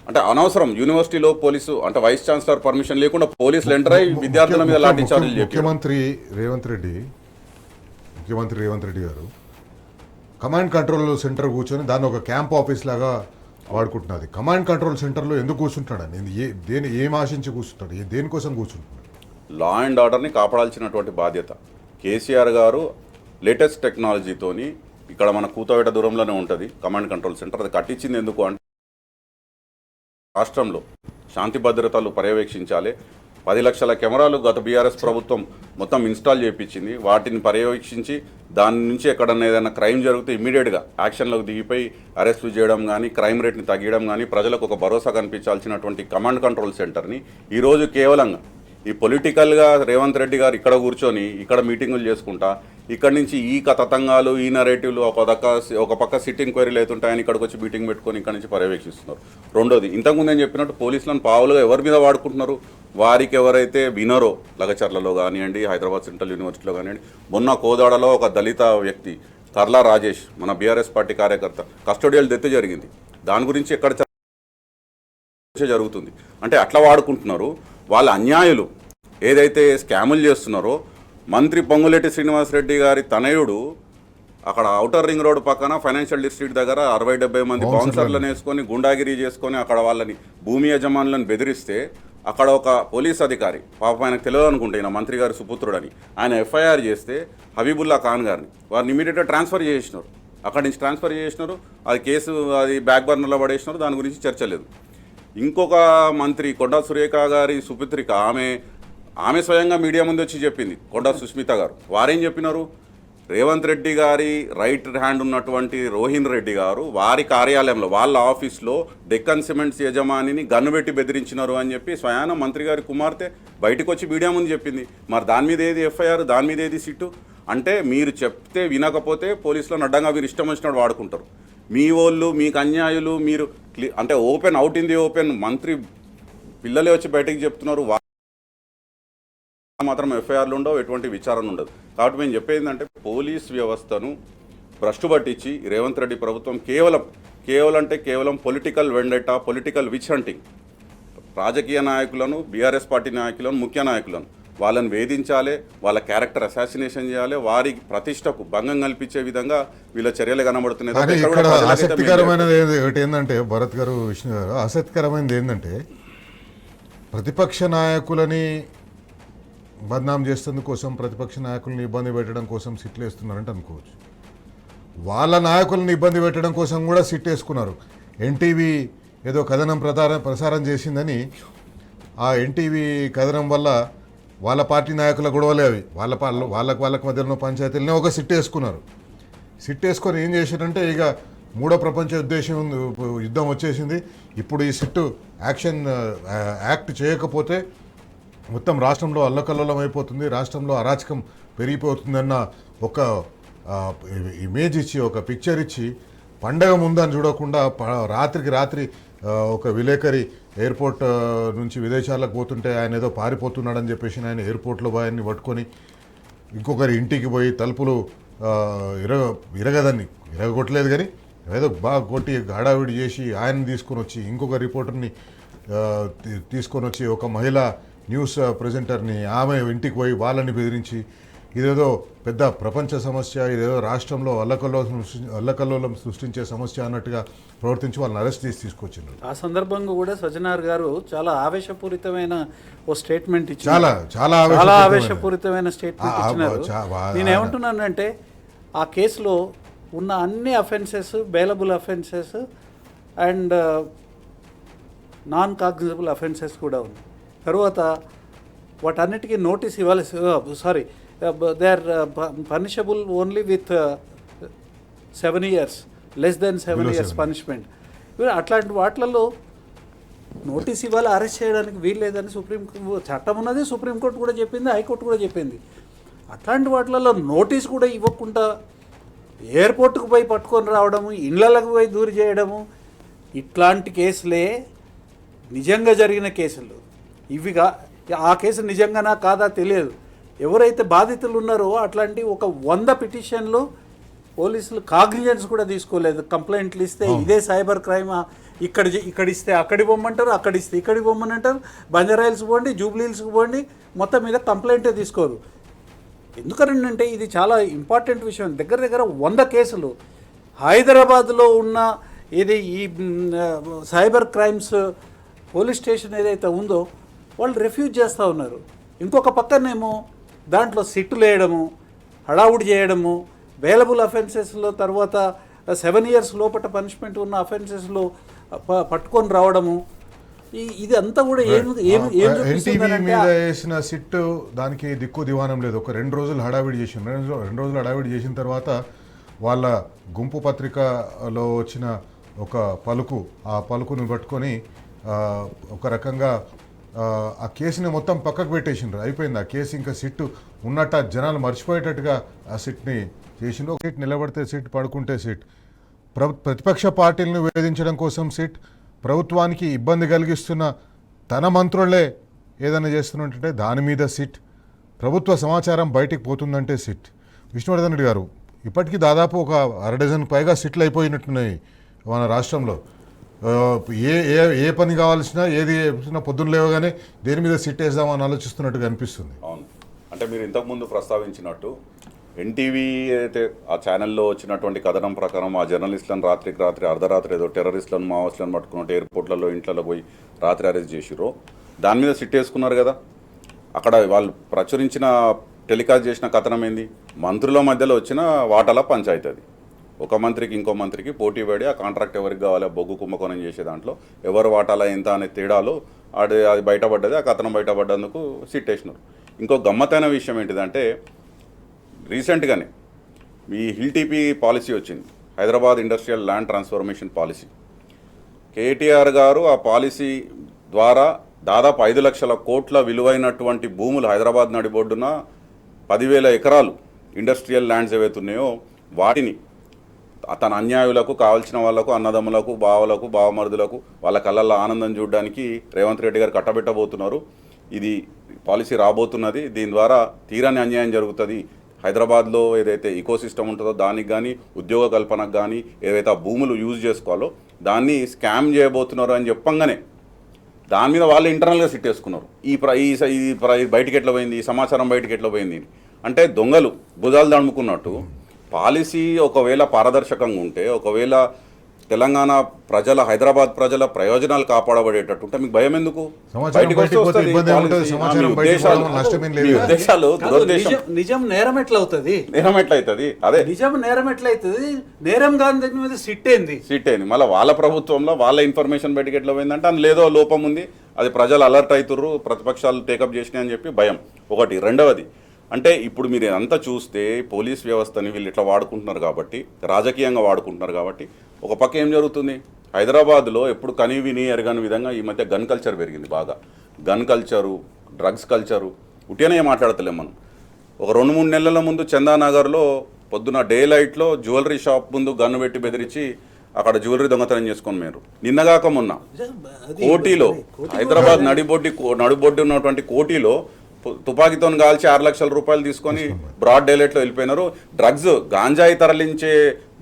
అంటే అనవసరం యూనివర్సిటీలో పోలీసు, అంటే వైస్ ఛాన్సలర్ పర్మిషన్ లేకుండా పోలీసులు ఎంటర్ అయ్యి విద్యార్థుల మీద లాఠీచార్జీలు చెప్పారు. ముఖ్యమంత్రి రేవంత్ రెడ్డి గారు కమాండ్ కంట్రోల్ సెంటర్ కూర్చొని దాన్ని ఒక క్యాంప్ ఆఫీస్ లాగా వాడుకుంటున్నది. కమాండ్ కంట్రోల్ సెంటర్లో ఎందుకు కూర్చుంటాడని, ఏం ఆశించి కూర్చుంటాడు, దేనికోసం కూర్చుంటున్నాడు? లా అండ్ ఆర్డర్ని కాపాడాల్సినటువంటి బాధ్యత కేసీఆర్ గారు లేటెస్ట్ టెక్నాలజీతోని, ఇక్కడ మన కూతవేట దూరంలోనే ఉంటుంది కమాండ్ కంట్రోల్ సెంటర్. అది కట్టించింది ఎందుకు అంటే రాష్ట్రంలో శాంతి భద్రతలు పర్యవేక్షించాలి. 10 లక్షల కెమెరాలు గత బీఆర్ఎస్ ప్రభుత్వం మొత్తం ఇన్స్టాల్ చేయించింది. వాటిని పర్యవేక్షించి దాని నుంచి ఎక్కడన్నా ఏదైనా క్రైమ్ జరిగితే ఇమీడియట్గా యాక్షన్లోకి దిగిపోయి అరెస్టులు చేయడం కానీ, క్రైమ్ రేట్ని తగ్గడం కానీ, ప్రజలకు ఒక భరోసా కనిపించాల్సినటువంటి కమాండ్ కంట్రోల్ సెంటర్ని ఈరోజు కేవలంగా ఈ పొలిటికల్గా రేవంత్ రెడ్డి గారు ఇక్కడ కూర్చొని ఇక్కడ మీటింగులు చేసుకుంటా, ఇక్కడ నుంచి ఈ తతంగాలు, ఈ నరేటివ్లు ఒక పక్క సిట్ ఎంక్వైరీలు అవుతుంటాయని ఇక్కడికి వచ్చి మీటింగ్ పెట్టుకొని ఇక్కడ నుంచి పర్యవేక్షిస్తున్నారు. రెండోది, ఇంతకుముందు నేను చెప్పినట్టు పోలీసులను పావులుగా ఎవరి మీద వాడుకుంటున్నారు? వారికి ఎవరైతే వినరో, లగచర్లలో కానివ్వండి, హైదరాబాద్ సెంట్రల్ యూనివర్సిటీలో కానివ్వండి, మొన్న కోదాడలో ఒక దళిత వ్యక్తి తర్లా రాజేష్, మన బీఆర్ఎస్ పార్టీ కార్యకర్త, కస్టోడియల్ డెత్ జరిగింది. దాని గురించి ఎక్కడ జరుగుతుంది అంటే అట్లా వాడుకుంటున్నారు. వాళ్ళ అన్యాయులు ఏదైతే స్కాములు చేస్తున్నారో, మంత్రి పొంగులేటి శ్రీనివాసరెడ్డి గారి తనయుడు అక్కడ ఔటర్ రింగ్ రోడ్ పక్కన ఫైనాన్షియల్ డిస్ట్రిక్ట్ దగ్గర 60-70 మంది బౌన్సర్లను వేసుకొని గుండాగిరి చేసుకొని అక్కడ వాళ్ళని భూమి యజమానులను బెదిరిస్తే అక్కడ ఒక పోలీస్ అధికారి, పాపం ఆయనకు తెలియదు అనుకుంటే ఈయన మంత్రి గారి సుపుత్రుడని, ఆయన ఎఫ్ఐఆర్ చేస్తే హబీబుల్లా ఖాన్ గారిని వారిని ఇమీడియట్గా ట్రాన్స్ఫర్ చేసినారు. అక్కడి నుంచి ట్రాన్స్ఫర్ చేసినారు. అది కేసు అది బ్యాక్ బర్నర్లో పడేసినారు. దాని గురించి చర్చ లేదు. ఇంకొక మంత్రి కొండా సురేఖ గారి సుపుత్రిక, ఆమె స్వయంగా మీడియా ముందు వచ్చి చెప్పింది, కొండా సుస్మిత గారు. వారేం చెప్పినారు? రేవంత్ రెడ్డి గారి రైట్ హ్యాండ్ ఉన్నటువంటి రోహిన్ రెడ్డి గారు వారి కార్యాలయంలో, వాళ్ళ ఆఫీస్లో డెక్కన్ సిమెంట్స్ యజమానిని గన్ను పెట్టి బెదిరించినారు అని చెప్పి స్వయాన మంత్రి గారి కుమార్తె బయటకు వచ్చి మీడియా ముందు చెప్పింది. మరి దాని మీద ఏది ఎఫ్ఐఆర్, దాని మీద ఏది సిట్టు? అంటే మీరు చెప్తే వినకపోతే పోలీసులను అడ్డంగా మీరు ఇష్టం వచ్చినట్టు వాడుకుంటారు. మీ వాళ్ళు, మీకు అన్యాయులు, మీరు అంటే open out in the open మంత్రి పిల్లలే వచ్చి బయటకు చెప్తున్నారు. మాత్రం ఎఫ్ఐఆర్లు ఉండవు, ఎటువంటి విచారణ ఉండదు. కాబట్టి మేము చెప్పేది ఏంటంటే పోలీస్ వ్యవస్థను భ్రష్టు పట్టించి రేవంత్ రెడ్డి ప్రభుత్వం కేవలం political vendetta, political which hunting, రాజకీయ నాయకులను, బీఆర్ఎస్ పార్టీ నాయకులను, ముఖ్య నాయకులను వాళ్ళని వేధించాలి, వాళ్ళ క్యారెక్టర్ అసాసినేషన్ చేయాలి, వారి ప్రతిష్టకు భంగం కల్పించే విధంగా వీళ్ళ చర్యలు కనబడుతున్నాయి. ఆసక్తికరమైనది ఒకటి ఏంటంటే భరత్ గారు, విష్ణు గారు, ఆసక్తికరమైనది ఏంటంటే ప్రతిపక్ష నాయకులని బద్నాం చేసేందుకోసం, ప్రతిపక్ష నాయకులను ఇబ్బంది పెట్టడం కోసం సిట్లు వేస్తున్నారంటే అనుకోవచ్చు. వాళ్ళ నాయకులను ఇబ్బంది పెట్టడం కోసం కూడా సిట్ వేసుకున్నారు. ఎన్టీవీ ఏదో కథనం ప్రసారం చేసిందని ఆ ఎన్టీవీ కథనం వల్ల వాళ్ళ పార్టీ నాయకుల గొడవలే అవి, వాళ్ళకి మధ్యలో పంచాయతీలనే ఒక సిట్ వేసుకున్నారు. సిట్ వేసుకొని ఏం చేశారంటే ఇక మూడో ప్రపంచ యుద్ధం వచ్చేసింది. ఇప్పుడు ఈ సిట్టు యాక్ట్ చేయకపోతే మొత్తం రాష్ట్రంలో అల్లకల్లోలం అయిపోతుంది, రాష్ట్రంలో అరాచకం పెరిగిపోతుందన్న ఒక ఇమేజ్ ఇచ్చి, ఒక పిక్చర్ ఇచ్చి, పండగ ముందని చూడకుండా రాత్రికి రాత్రి ఒక విలేకరి ఎయిర్పోర్ట్ నుంచి విదేశాలకు పోతుంటే ఆయన ఏదో పారిపోతున్నాడని చెప్పేసి ఆయన ఎయిర్పోర్ట్లో ఆయన్ని పట్టుకొని ఇంకొకరి ఇంటికి పోయి తలుపులు ఇరగొట్టలేదు కానీ ఏదో బాగా కొట్టి హడావిడి చేసి ఆయన్ని తీసుకొని వచ్చి ఇంకొక రిపోర్టర్ని తీసుకొని వచ్చి ఒక మహిళా న్యూస్ ప్రెజెంటర్ని ఆమె ఇంటికి పోయి వాళ్ళని బెదిరించి ఇదేదో పెద్ద ప్రపంచ సమస్య, ఇదేదో రాష్ట్రంలో అల్లకల్లోలం సృష్టించే సమస్య అన్నట్టుగా ప్రవర్తించి వాళ్ళని అరెస్ట్ చేసి తీసుకొచ్చిండ్రు. ఆ సందర్భంగా కూడా సజ్జనార్ గారు చాలా ఆవేశపూరితమైన ఓ స్టేట్మెంట్ ఇచ్చారు. చాలా ఆవేశపూరితమైన స్టేట్మెంట్ ఇచ్చినారు. నేనేమంటున్నానంటే ఆ కేసులో ఉన్న అన్ని offences, bailable offences and non cognizable offences కూడా ఉంది. తర్వాత వాటన్నిటికీ నోటీస్ ఇవ్వాలి. They are punishable only with 7 years, less than 7 years punishment. అట్లాంటి వాటిలలో నోటీస్ ఇవ్వాలి, అరెస్ట్ చేయడానికి వీలు లేదని చట్టం ఉన్నది, సుప్రీంకోర్టు కూడా చెప్పింది, హైకోర్టు కూడా చెప్పింది. అట్లాంటి వాటిలలో నోటీస్ కూడా ఇవ్వకుండా ఎయిర్పోర్ట్కు పోయి పట్టుకొని రావడము, ఇళ్లకు పోయి దూరి చేయడము, ఇట్లాంటి కేసులే నిజంగా జరిగిన కేసులు ఇవిగా. ఆ కేసు నిజంగానా కాదా తెలియదు. ఎవరైతే బాధితులు ఉన్నారో అట్లాంటి ఒక 100 పిటిషన్లు పోలీసులు కాగ్నిజెన్స్ కూడా తీసుకోలేదు. కంప్లైంట్లు ఇస్తే ఇదే సైబర్ క్రైమ్, ఇక్కడ ఇస్తే అక్కడికి పొమ్మంటారు, అక్కడ ఇస్తే ఇక్కడికి పొమ్మనంటారు, బంజారాయిల్స్ పోండి, జూబ్లీహిల్స్కి పోండి, మొత్తం మీద కంప్లైంటే తీసుకోరు. ఎందుకనంటే ఇది చాలా ఇంపార్టెంట్ విషయం. దగ్గర 100 కేసులు హైదరాబాద్లో ఉన్న ఇది ఈ సైబర్ క్రైమ్స్ పోలీస్ స్టేషన్ ఏదైతే ఉందో వాళ్ళు రిఫ్యూజ్ చేస్తూ ఉన్నారు. ఇంకొక పక్కనేమో దాంట్లో సిట్టులు వేయడము, హడావుడి చేయడము, బెయిలబుల్ అఫెన్సెస్లో తర్వాత 7 years లోపల పనిష్మెంట్ ఉన్న అఫెన్సెస్లో పట్టుకొని రావడము, ఇది అంతా కూడా ఎన్టీవీ మీద వేసిన సిట్ దానికి దిక్కు దివానం లేదు. ఒక 2 రోజులు హడావిడి చేసిన తర్వాత వాళ్ళ గుంపు పత్రికలో వచ్చిన ఒక పలుకు, ఆ పలుకుని పట్టుకొని ఒక రకంగా ఆ కేసుని మొత్తం పక్కకు పెట్టేసిండ్రు. అయిపోయింది ఆ కేసు. ఇంకా సిట్టు ఉన్నట్టు జనాలు మర్చిపోయేటట్టుగా ఆ సిట్ని చేసిండ్రు. ఒక సీట్ నిలబడితే సిట్, పడుకుంటే సిట్, ప్రతిపక్ష పార్టీలను వేధించడం కోసం సిట్, ప్రభుత్వానికి ఇబ్బంది కలిగిస్తున్న తన మంత్రులే ఏదైనా చేస్తున్నట్టే దాని మీద సిట్, ప్రభుత్వ సమాచారం బయటికి పోతుందంటే సిట్. విష్ణువర్ధన్ రెడ్డి గారు, ఇప్పటికీ దాదాపు ఒక 1/2 డజన్ పైగా సిట్లు అయిపోయినట్టున్నాయి మన రాష్ట్రంలో. ఏ పని కావాల్సినా ఏది పొద్దున్న లేవగానే దేని మీద సిట్ వేద్దామని ఆలోచిస్తున్నట్టుగా అనిపిస్తుంది. అవును, అంటే మీరు ఇంతకుముందు ప్రస్తావించినట్టు ఎన్టీవీ అయితే ఆ ఛానల్లో వచ్చినటువంటి కథనం ప్రకారం ఆ జర్నలిస్టులను రాత్రికి రాత్రి అర్ధరాత్రి ఏదో టెర్రరిస్టులను, మావోయిస్టులను పట్టుకున్నట్టు ఎయిర్పోర్ట్లలో ఇంట్లలో పోయి రాత్రి అరెస్ట్ చేసిరో దాని మీద సిట్ వేసుకున్నారు కదా. అక్కడ వాళ్ళు ప్రచురించిన టెలికాస్ట్ చేసిన కథనం ఏంది? మంత్రుల మధ్యలో వచ్చిన వాటాల పంచాయతీ. అది ఒక మంత్రికి ఇంకో మంత్రికి పోటీ పడి ఆ కాంట్రాక్ట్ ఎవరికి కావాలి, బొగ్గు కుంభకోణం చేసే దాంట్లో ఎవరు వాటాలా ఎంత అనే తేడాలో అది బయటపడ్డది. ఆ కథనం బయటపడ్డందుకు సిట్ వేసినారు. ఇంకో గమ్మత్తైన విషయం ఏంటిదంటే రీసెంట్గానే ఈ హిల్ టీపీ పాలసీ వచ్చింది, Hyderabad industrial land transformation policy. KTR గారు ఆ పాలసీ ద్వారా దాదాపు 5 లక్షల కోట్ల విలువైనటువంటి భూములు హైదరాబాద్ నడిబొడ్డున 10,000 ఎకరాలు ఇండస్ట్రియల్ ల్యాండ్స్ ఏవైతున్నాయో వాటిని తన అన్యాయులకు, కావాల్సిన వాళ్లకు, అన్నదమ్ములకు, బావలకు, బావమరుదులకు వాళ్ళ కళ్ళల్లో ఆనందం చూడడానికి రేవంత్ రెడ్డి గారు కట్టబెట్టబోతున్నారు. ఇది పాలసీ రాబోతున్నది. దీని ద్వారా తీరాని అన్యాయం జరుగుతుంది. హైదరాబాద్లో ఏదైతే ఈకోసిస్టమ్ ఉంటుందో దానికి కానీ, ఉద్యోగ కల్పనకు కానీ ఏదైతే ఆ భూములు యూజ్ చేసుకోవాలో దాన్ని స్కామ్ చేయబోతున్నారు అని చెప్పంగానే దాని మీద వాళ్ళు ఇంటర్నల్గా సిట్ వేసుకున్నారు. ఈ బయటికి ఎట్లా పోయింది, ఈ సమాచారం బయటికి ఎట్లా పోయింది అంటే దొంగలు భుజాలు దడుముకున్నట్టు పాలసీ ఒకవేళ పారదర్శకంగా ఉంటే, ఒకవేళ తెలంగాణ ప్రజల, హైదరాబాద్ ప్రజల ప్రయోజనాలు కాపాడబడేటట్టు ఉంటే మీకు భయం ఎందుకు? సమాచారం బయటికి వస్తే బయటికి పోతే వస్తది ఇబ్బంది ఏముంటది? policy. సమాచారం మీ బయటికి ఉద్దేశాలు, పోవడం నష్టమేం మీ లేదు. ఉద్దేశాలు, కాదు, దురుద్దేశం నిజం నేరం ఎట్లవుతుంది? నేరం ఎట్లయితుంది? అదే నిజం నేరం ఎట్లయితుంది? నేరం కాని దాని మీద సిట్ ఏంది? సీట్ అయింది. మళ్ళీ వాళ్ళ ప్రభుత్వంలో వాళ్ళ ఇన్ఫర్మేషన్ బయటికి ఎట్లా పోయిందంటే అందులో ఏదో లోపం ఉంది, అది ప్రజలు అలర్ట్ అవుతుర్రు, ప్రతిపక్షాలు టేకప్ చేసినాయి అని చెప్పి భయం ఒకటి. రెండవది అంటే ఇప్పుడు మీరు అంతా చూస్తే పోలీస్ వ్యవస్థని వీళ్ళు ఇట్లా వాడుకుంటున్నారు కాబట్టి, రాజకీయంగా వాడుకుంటున్నారు కాబట్టి, ఒక పక్క ఏం జరుగుతుంది, హైదరాబాద్లో ఎప్పుడు కని విని ఎరగని విధంగా ఈ మధ్య గన్ కల్చర్ పెరిగింది బాగా. గన్ కల్చరు, డ్రగ్స్ కల్చరు ఉట్టిగానే మాట్లాడతలేం మనం. ఒక 2-3 నెలల ముందు చందానగర్లో పొద్దున డే లైట్లో జ్యువెలరీ షాప్ ముందు గన్ను పెట్టి బెదిరించి అక్కడ జ్యువెలరీ దొంగతనం చేసుకొని మీరు. నిన్నగాక మొన్న కోటిలో, హైదరాబాద్ నడిబొడ్డు ఉన్నటువంటి కోటిలో తుపాకీతో కాల్చి 6 లక్షల రూపాయలు తీసుకొని బ్రాడ్ డేలైట్లో వెళ్ళిపోయినారు. డ్రగ్స్, గాంజాయి తరలించే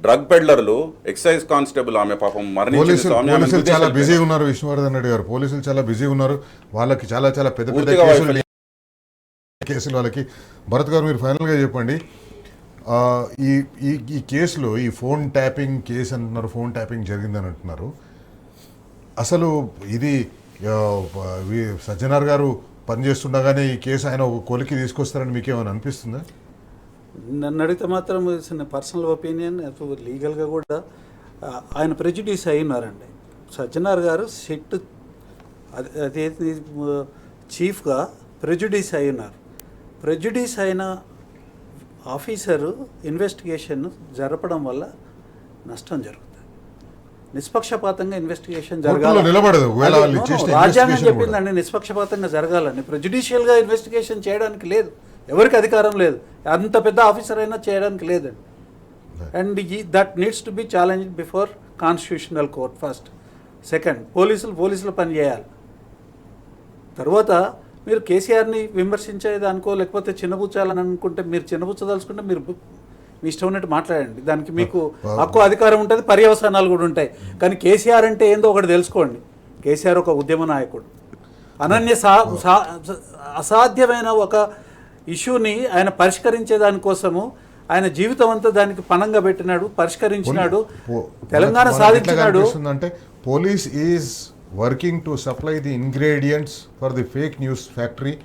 డ్రగ్ పెడ్లర్లు, ఎక్సైజ్ కానిస్టేబుల్ ఆమె పాపం మరణించింది. స్వామి, ఆమె పోలీసులు చాలా నిర్దేశాలు బిజీ ఉన్నారు. విష్ణువర్ధన్ రెడ్డి గారు, పోలీసులు చాలా బిజీ ఉన్నారు. వాళ్ళకి చాలా చాలా పెద్ద పెద్ద పూర్తిగా కేసులు వాళ్ళకి. భరత్ గారు, మీరు ఫైనల్గా చెప్పండి, ఈ ఈ ఈ కేసులో ఈ ఫోన్ ట్యాపింగ్ కేసు అంటున్నారు, ఫోన్ ట్యాపింగ్ జరిగిందని అంటున్నారు. అసలు ఇది సజ్జనార్ గారు పనిచేస్తుండగానే ఈ కేసు ఆయన ఒక కొలికి తీసుకొస్తారని మీకేమైనా అనిపిస్తుందా? నన్ను అడిగితే మాత్రం పర్సనల్ ఒపీనియన్, లీగల్గా కూడా ఆయన ప్రెజుడ్యూస్ అయి ఉన్నారండి. సజ్జనార్ గారు సిట్ అదేది చీఫ్గా ప్రెజుడ్యూస్ అయి ఉన్నారు. ప్రెజుడ్యూస్ అయిన ఆఫీసరు ఇన్వెస్టిగేషన్ జరపడం వల్ల నష్టం జరుగుతుంది. నిష్పక్షపాతంగా ఇన్వెస్టిగేషన్ జరగాలి. నిలబడదు. రాజ్యాంగం చెప్పిందండి నిష్పక్షపాతంగా జరగాలని. ప్రెజుడిషియల్గా ఇన్వెస్టిగేషన్ చేయడానికి లేదు, ఎవరికి అధికారం లేదు. అంత పెద్ద ఆఫీసర్ అయినా చేయడానికి లేదండి. And that needs to be challenge before constitutional court first. Second, పోలీసులు పని చేయాలి. తర్వాత మీరు కేసీఆర్ని విమర్శించేదానికో లేకపోతే చిన్నబుచ్చాలని అనుకుంటే, మీరు చిన్నబుచ్చదలుచుకుంటే మీరు మీ ఇష్టం ఉన్నట్టు మాట్లాడండి, దానికి మీకు హక్కు అధికారం ఉంటుంది, పర్యవసానాలు కూడా ఉంటాయి. కానీ కేసీఆర్ అంటే ఏందో ఒకటి తెలుసుకోండి. కేసీఆర్ ఒక ఉద్యమ నాయకుడు. అసాధ్యమైన ఒక ఇష్యూని ఆయన పరిష్కరించే దానికోసము ఆయన జీవితం అంతా దానికి పణంగా పెట్టినాడు, పరిష్కరించినాడు, తెలంగాణ సాధించినాడు. అంటే police is working to supply the ingredients for the fake news factory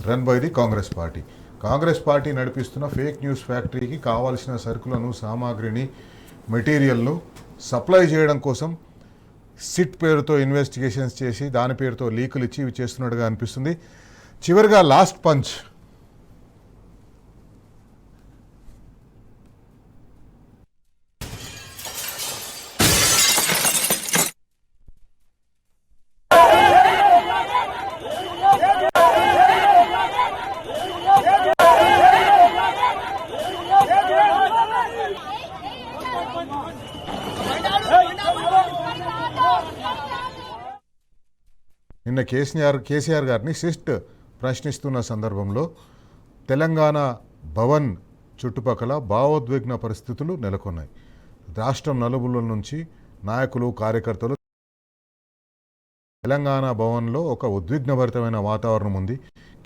run by the Congress party. Congress party నడిపిస్తున్న ఫేక్ న్యూస్ ఫ్యాక్టరీకి కావాల్సిన సరుకులను, సామాగ్రిని, మెటీరియల్ను సప్లై చేయడం కోసం సిట్ పేరుతో ఇన్వెస్టిగేషన్స్ చేసి దాని పేరుతో లీకులు ఇచ్చి ఇవి చేస్తున్నట్టుగా అనిపిస్తుంది. చివరిగా లాస్ట్ పంచ్, నిన్న కేసీఆర్ గారిని సిట్ ప్రశ్నిస్తున్న సందర్భంలో తెలంగాణ భవన్ చుట్టుపక్కల భావోద్వేగ పరిస్థితులు నెలకొన్నాయి. రాష్ట్రం నలుమూలల నుంచి నాయకులు, కార్యకర్తలు తెలంగాణ భవన్లో ఒక ఉద్విగ్నభరితమైన వాతావరణం ఉంది.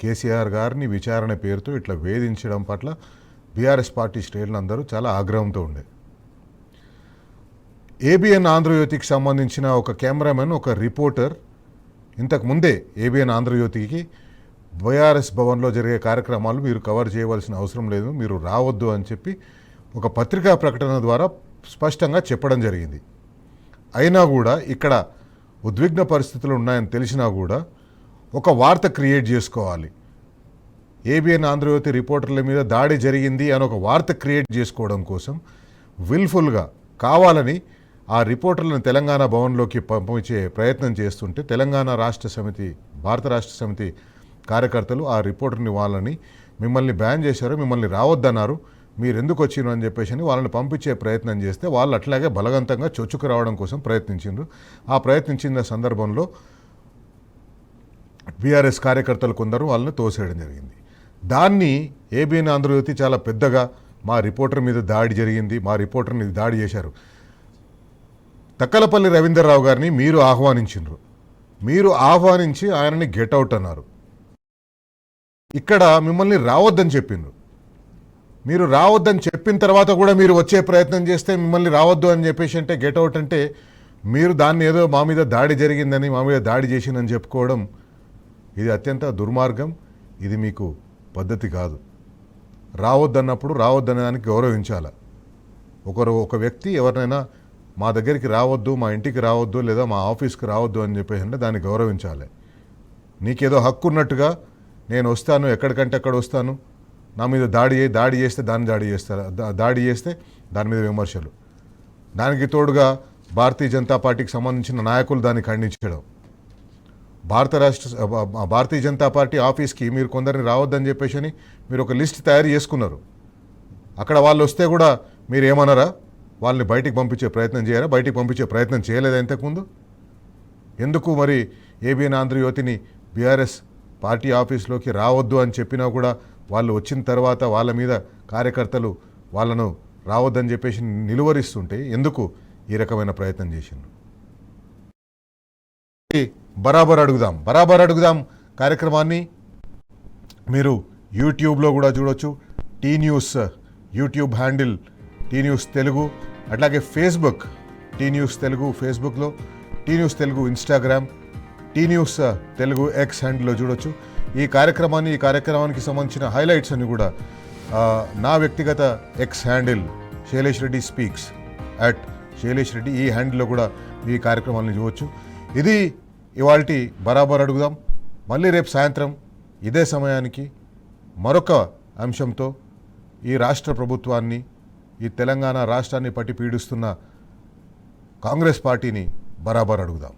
కేసీఆర్ గారిని విచారణ పేరుతో ఇట్లా వేధించడం పట్ల బీఆర్ఎస్ పార్టీ శ్రేణులందరూ చాలా ఆగ్రహంతో ఉండే. ఏబిఎన్ ఆంధ్రజ్యోతికి సంబంధించిన ఒక కెమెరామెన్, ఒక రిపోర్టర్ ఇంతకు ముందే ఏబిఎన్ ఆంధ్రజ్యోతికి బీఆర్ఎస్ భవన్లో జరిగే కార్యక్రమాలు మీరు కవర్ చేయవలసిన అవసరం లేదు, మీరు రావద్దు అని చెప్పి ఒక పత్రికా ప్రకటన ద్వారా స్పష్టంగా చెప్పడం జరిగింది. అయినా కూడా ఇక్కడ ఉద్విగ్న పరిస్థితులు ఉన్నాయని తెలిసినా కూడా ఒక వార్త క్రియేట్ చేసుకోవాలి. ఏబిఎన్ ఆంధ్రజ్యోతి రిపోర్టర్ల మీద దాడి జరిగింది అని ఒక వార్త క్రియేట్ చేసుకోవడం కోసం విల్ఫుల్గా కావాలని ఆ రిపోర్టర్లను తెలంగాణ భవన్లోకి పంపించే ప్రయత్నం చేస్తుంటే తెలంగాణ రాష్ట్ర సమితి, భారత రాష్ట్ర సమితి కార్యకర్తలు ఆ రిపోర్టర్ని వాళ్ళని మిమ్మల్ని బ్యాన్ చేశారు, మిమ్మల్ని రావద్దన్నారు, మీరు ఎందుకు వచ్చిరు అని చెప్పేసి వాళ్ళని పంపించే ప్రయత్నం చేస్తే వాళ్ళు అట్లాగే బలవంతంగా చొచ్చుకు రావడం కోసం ప్రయత్నించారు. ఆ ప్రయత్నించిన సందర్భంలో బీఆర్ఎస్ కార్యకర్తలు కొందరు వాళ్ళని తోసేయడం జరిగింది. దాన్ని ఏబిఎన్ ఆంధ్రజ్యోతి చాలా పెద్దగా మా రిపోర్టర్ మీద దాడి జరిగింది, మా రిపోర్టర్ని దాడి చేశారు. తక్కలపల్లి రవీంద్రరావు గారిని మీరు ఆహ్వానించారు, మీరు ఆహ్వానించి ఆయనని గెట్అవుట్ అన్నారు. ఇక్కడ మిమ్మల్ని రావద్దని చెప్పిండ్రు. మీరు రావద్దని చెప్పిన తర్వాత కూడా మీరు వచ్చే ప్రయత్నం చేస్తే మిమ్మల్ని రావద్దు అని చెప్పేసి అంటే గెట్అవుట్ అంటే మీరు దాన్ని ఏదో మా మీద దాడి జరిగిందని మా మీద దాడి చేసిందని చెప్పుకోవడం ఇది అత్యంత దుర్మార్గం. ఇది మీకు పద్ధతి కాదు. రావద్దన్నప్పుడు రావద్దనే దానికి గౌరవించాలి. ఒక వ్యక్తి ఎవరినైనా మా దగ్గరికి రావద్దు, మా ఇంటికి రావద్దు, లేదా మా ఆఫీస్కి రావద్దు అని చెప్పేసి అంటే దాన్ని గౌరవించాలి. నీకేదో హక్కు ఉన్నట్టుగా నేను వస్తాను, ఎక్కడికంటే అక్కడ వస్తాను, నా మీద దాడి చేస్తే దాడి చేస్తే దాని మీద విమర్శలు, దానికి తోడుగా భారతీయ జనతా పార్టీకి సంబంధించిన నాయకులు దాన్ని ఖండించడం, భారతీయ జనతా పార్టీ ఆఫీస్కి మీరు కొందరిని రావద్దని చెప్పేసి అని మీరు ఒక లిస్ట్ తయారు చేసుకున్నారు. అక్కడ వాళ్ళు వస్తే కూడా మీరు ఏమన్నారా? వాళ్ళని బయటికి పంపించే ప్రయత్నం చేయారా? బయటికి పంపించే ప్రయత్నం చేయలేదా ఇంతకుముందు? ఎందుకు మరి ఏబిఎన్ ఆంధ్రజ్యోతిని బీఆర్ఎస్ పార్టీ ఆఫీస్లోకి రావద్దు అని చెప్పినా కూడా వాళ్ళు వచ్చిన తర్వాత వాళ్ళ మీద కార్యకర్తలు వాళ్ళను రావద్దని చెప్పేసి నిలువరిస్తుంటే ఎందుకు ఈ రకమైన ప్రయత్నం చేసిండ్రు? బరాబర్ అడుగుదాం కార్యక్రమాన్ని మీరు యూట్యూబ్లో కూడా చూడొచ్చు. T news YouTube handle T news Telugu, అట్లాగే ఫేస్బుక్ టీ న్యూస్ తెలుగు ఫేస్బుక్లో, T news Telugu Instagram, T news Telugu X హ్యాండిల్లో చూడొచ్చు. ఈ కార్యక్రమానికి సంబంధించిన హైలైట్స్ అన్ని కూడా నా వ్యక్తిగత X handle Shailesh Reddy speaks @Shailesh Reddy, ఈ హ్యాండిల్లో కూడా ఈ కార్యక్రమాలను చూడవచ్చు. ఇది ఇవాల్టి బరాబర్ అడుగుదాం. మళ్ళీ రేపు సాయంత్రం ఇదే సమయానికి మరొక అంశంతో ఈ రాష్ట్ర ప్రభుత్వాన్ని, ఈ తెలంగాణ రాష్ట్రాన్ని పట్టి పీడిస్తున్న కాంగ్రెస్ పార్టీని బరాబర్ అడుగుదాం.